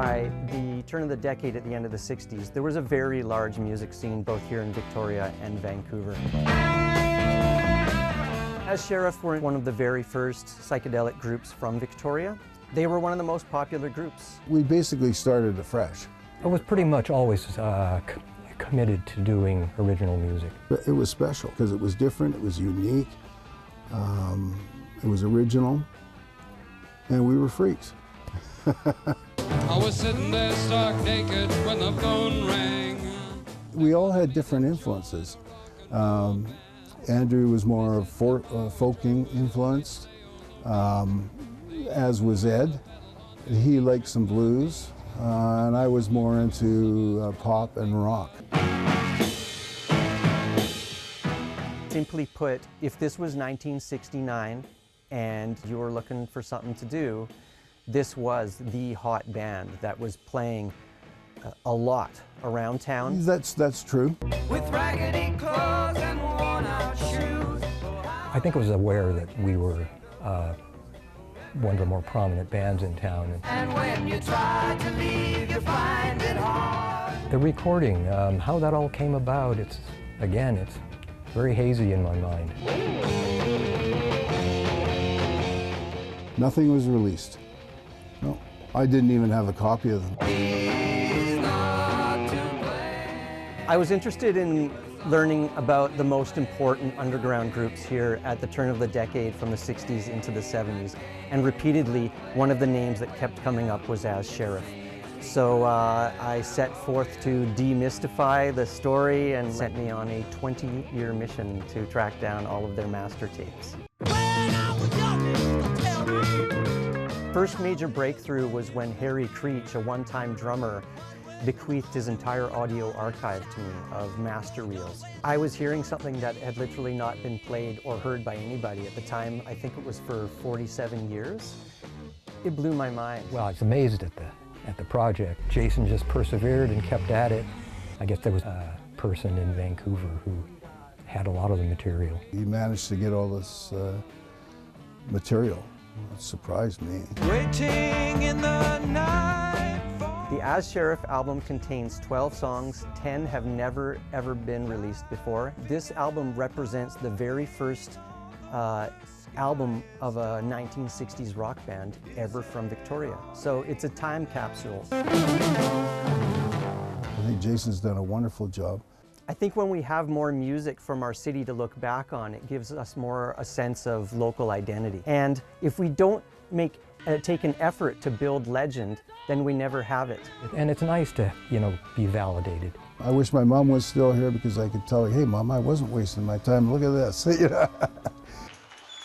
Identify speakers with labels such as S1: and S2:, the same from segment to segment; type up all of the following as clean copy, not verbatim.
S1: By the turn of the decade at the end of the 60s, there was a very large music scene both here in Victoria and Vancouver. As Sheriff were one of the very first psychedelic groups from Victoria. They were one of the most popular groups.
S2: We basically started afresh.
S3: I was pretty much always committed to doing original music.
S2: It was special because it was different, it was unique, it was original, and we were freaks.
S4: I was sitting there stark naked when the phone rang.
S2: We all had different influences. Andrew was more folking influenced, as was Ed. He liked some blues, and I was more into pop and rock.
S1: Simply put, if this was 1969 and you were looking for something to do, this was the hot band that was playing a lot around town.
S2: That's true.
S4: With raggedy clothes and worn out shoes.
S3: I think I was aware that we were one of the more prominent bands in town.
S4: And when you try to leave, you find it hard.
S3: The recording, how that all came about, it's very hazy in my mind.
S2: Nothing was released. No, I didn't even have a copy of them.
S1: I was interested in learning about the most important underground groups here at the turn of the decade from the 60s into the 70s. And repeatedly, one of the names that kept coming up was As Sheriff. So I set forth to demystify the story and sent me on a 20-year mission to track down all of their master tapes. First major breakthrough was when Harry Creech, a one-time drummer, bequeathed his entire audio archive to me of master reels. I was hearing something that had literally not been played or heard by anybody at the time. I think it was for 47 years. It blew my mind.
S3: Well, I was amazed at the project. Jason just persevered and kept at it. I guess there was a person in Vancouver who had a lot of the material.
S2: He managed to get all this material. It surprised me.
S4: Waiting in the night.
S1: The As Sheriff album contains 12 songs. 10 have never ever been released before. This album represents the very first album of a 1960s rock band ever from Victoria. So it's a time capsule.
S2: I think Jason's done a wonderful job.
S1: I think when we have more music from our city to look back on, it gives us more a sense of local identity. And if we don't take an effort to build legend, then we never have it.
S3: And it's nice to, be validated.
S2: I wish my mom was still here because I could tell her, hey Mom, I wasn't wasting my time, look at this.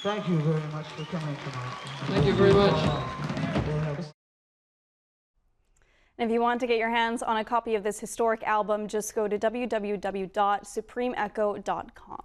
S5: Thank you very much for coming tonight.
S4: Thank you very much.
S6: And if you want to get your hands on a copy of this historic album, just go to www.supremeecho.com.